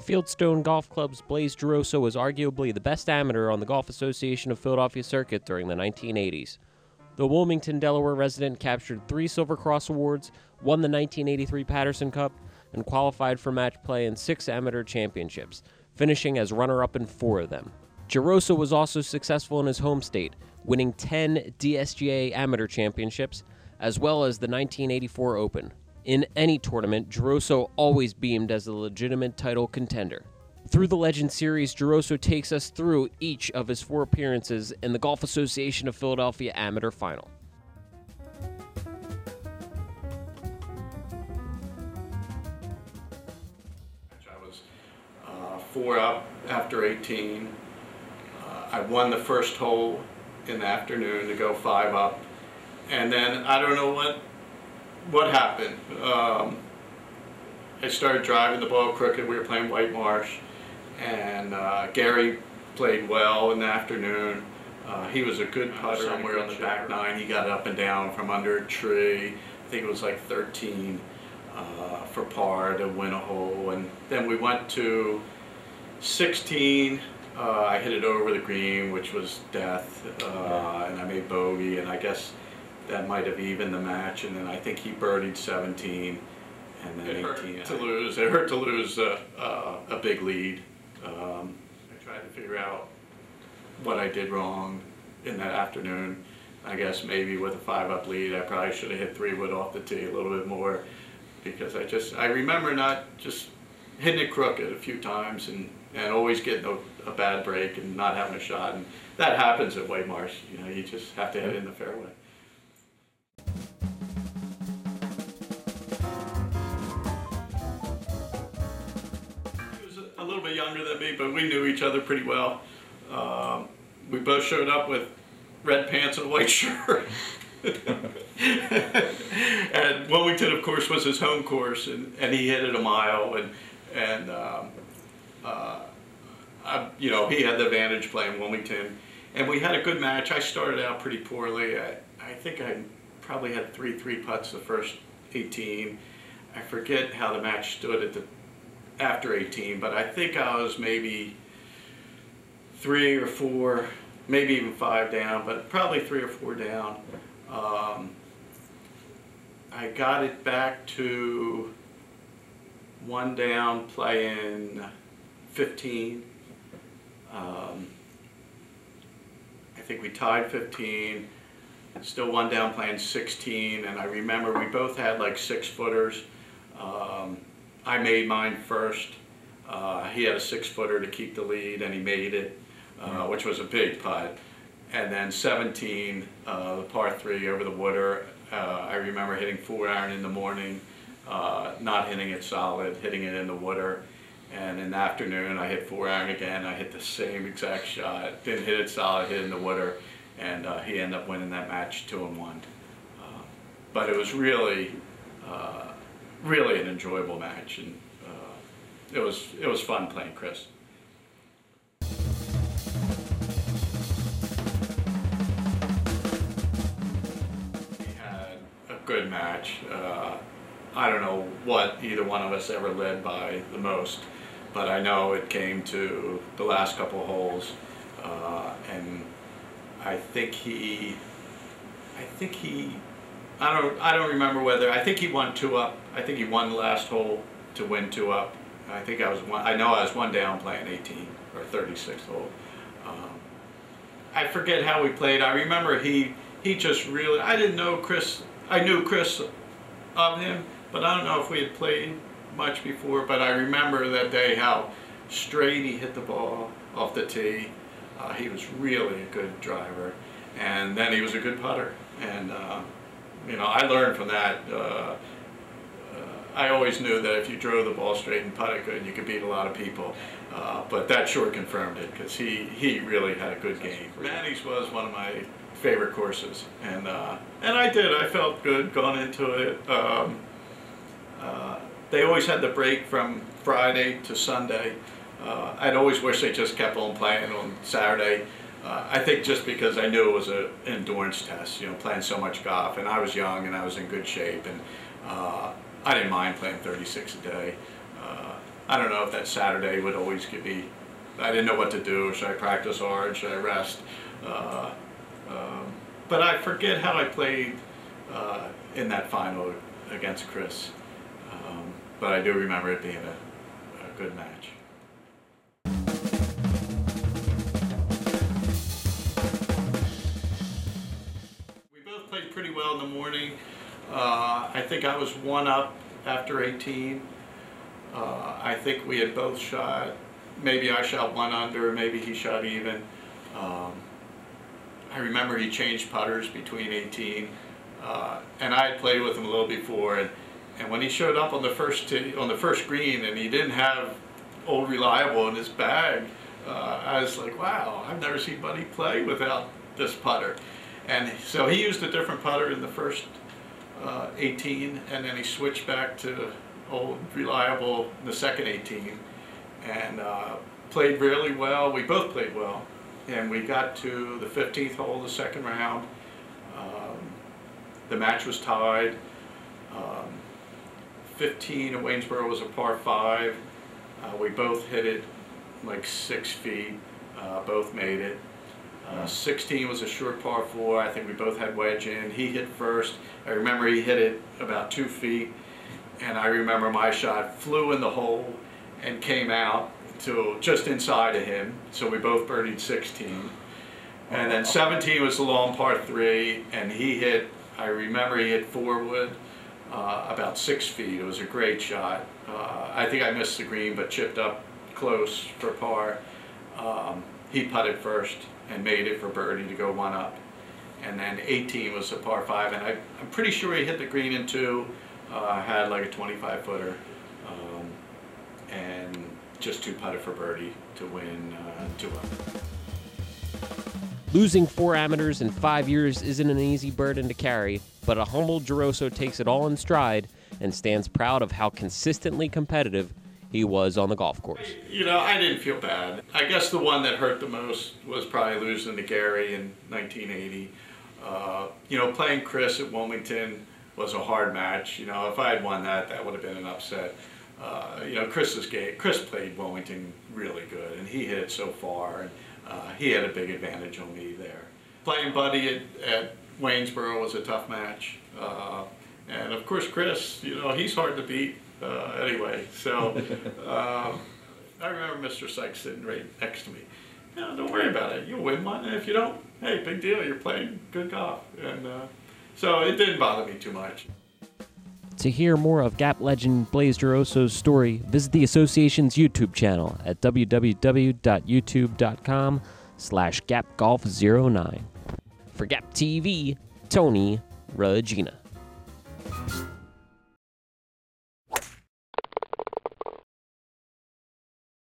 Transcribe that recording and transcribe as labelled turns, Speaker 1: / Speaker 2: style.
Speaker 1: Fieldstone Golf Club's Blaise Giroso was arguably the best amateur on the Golf Association of Philadelphia circuit during the 1980s. The Wilmington, Delaware resident captured 3 Silver Cross awards, won the 1983 Patterson Cup, and qualified for match play in 6 amateur championships, finishing as runner-up in 4 of them. Giroso was also successful in his home state, winning 10 DSGA amateur championships, as well as the 1984 Open. In any tournament, Giroso always beamed as a legitimate title contender. Through the Legend Series, Giroso takes us through each of his 4 appearances in the Golf Association of Philadelphia Amateur Final.
Speaker 2: I was 4 up after 18. I won the first hole in the afternoon to go 5 up, and then I don't know what happened. I started driving the ball crooked. We were playing White Marsh, and Gary played well in the afternoon. He was a good putter. Somewhere on the back 9, he got up and down from under a tree. I think it was like 13 for par to win a hole, and then we went to 16. I hit it over the green, which was death, and I made bogey, and I guess that might have evened the match. And then I think he birdied 17, and then 18. It hurt to lose a big lead. I tried to figure out what I did wrong in that afternoon. I guess maybe with a 5-up lead, I probably should have hit 3-wood off the tee a little bit more, because I remember not just hitting it crooked a few times and always getting a bad break and not having a shot, and that happens at White Marsh. You know, you just have to hit it in the fairway. He was a little bit younger than me, but we knew each other pretty well. We both showed up with red pants and a white shirt. And Wilmington, of course, was his home course, and he hit it a mile, and he had the advantage playing Wilmington, and we had a good match. I started out pretty poorly. I think I probably had 3 putts the first 18. I forget how the match stood after 18, but I think I was maybe 3 or 4, maybe even 5 down, but probably 3 or 4 down. I got it back to 1 down playing 15. I think we tied 15, still 1 down playing 16, and I remember we both had like 6-footers. I made mine first. He had a 6-footer to keep the lead, and he made it, which was a big putt. And then 17, the par 3 over the water. I remember hitting 4-iron in the morning, not hitting it solid, hitting it in the water. And in the afternoon, I hit 4-iron again. I hit the same exact shot, didn't hit it solid, hit it in the water, and he ended up winning that match 2-1. But it was really an enjoyable match, and it was fun playing Chris. We had a good match. I don't know what either one of us ever led by the most, but I know it came to the last couple of holes, and I think he I don't remember whether, I think he won 2 up. I think he won the last hole to win 2 up. I know I was 1 down playing 18 or 36th hole. I forget how we played. I remember he just really, I didn't know Chris. I knew Chris of him, but I don't know if we had played much before. But I remember that day how straight he hit the ball off the tee. He was really a good driver, and then he was a good putter. And I learned from that. I always knew that if you drove the ball straight and putted good, you could beat a lot of people. But that sure confirmed it, because he really had a good game. Manny's was one of my favorite courses, and I felt good going into it. They always had the break from Friday to Sunday. I'd always wished they just kept on playing on Saturday. I think just because I knew it was an endurance test, playing so much golf, and I was young and I was in good shape, and I didn't mind playing 36 a day. I don't know if that Saturday would always give me, I didn't know what to do. Should I practice hard? Should I rest? But I forget how I played in that final against Chris. But I do remember it being a good match. We both played pretty well in the morning. I think I was 1 up after 18. I think we had both shot, maybe I shot 1 under, maybe he shot even. I remember he changed putters between 18, and I had played with him a little before, and when he showed up on the first green and he didn't have Old Reliable in his bag, I was like, wow, I've never seen Buddy play without this putter. And so he used a different putter in the first 18, and then he switched back to Old Reliable in the second 18, and played really well. We both played well, and we got to the 15th hole of the second round. The match was tied. 15 at Waynesboro was a par 5. We both hit it like 6 feet. Both made it. 16 was a short par 4. I think we both had wedge in. He hit first. I remember he hit it about 2 feet, and I remember my shot flew in the hole and came out to just inside of him. So we both birdied 16. And then 17 was the long par 3, and he hit, I remember he hit forward about 6 feet. It was a great shot. I think I missed the green, but chipped up close for par. He putted first and made it for birdie to go 1 up. And then 18 was a par 5, and I'm pretty sure he hit the green in 2, had like a 25-footer, and just 2 putted for birdie to win 2 up.
Speaker 1: Losing 4 amateurs in 5 years isn't an easy burden to carry, but a humble Giroso takes it all in stride and stands proud of how consistently competitive he was on the golf course.
Speaker 2: You know, I didn't feel bad. I guess the one that hurt the most was probably losing to Gary in 1980. You know, playing Chris at Wilmington was a hard match. You know, if I had won that, that would have been an upset. You know, Chris played Wilmington really good, and he hit it so far, and he had a big advantage on me there. Playing Buddy at Waynesboro was a tough match. And of course, Chris, you know, he's hard to beat anyway. So I remember Mr. Sykes sitting right next to me. You know, don't worry about it. You'll win one. And if you don't, hey, big deal. You're playing good golf. And so it didn't bother me too much.
Speaker 1: To hear more of Gap legend Blaise Giroso's story, visit the association's YouTube channel at www.youtube.com/GapGolf09. For Gap TV, Tony Regina.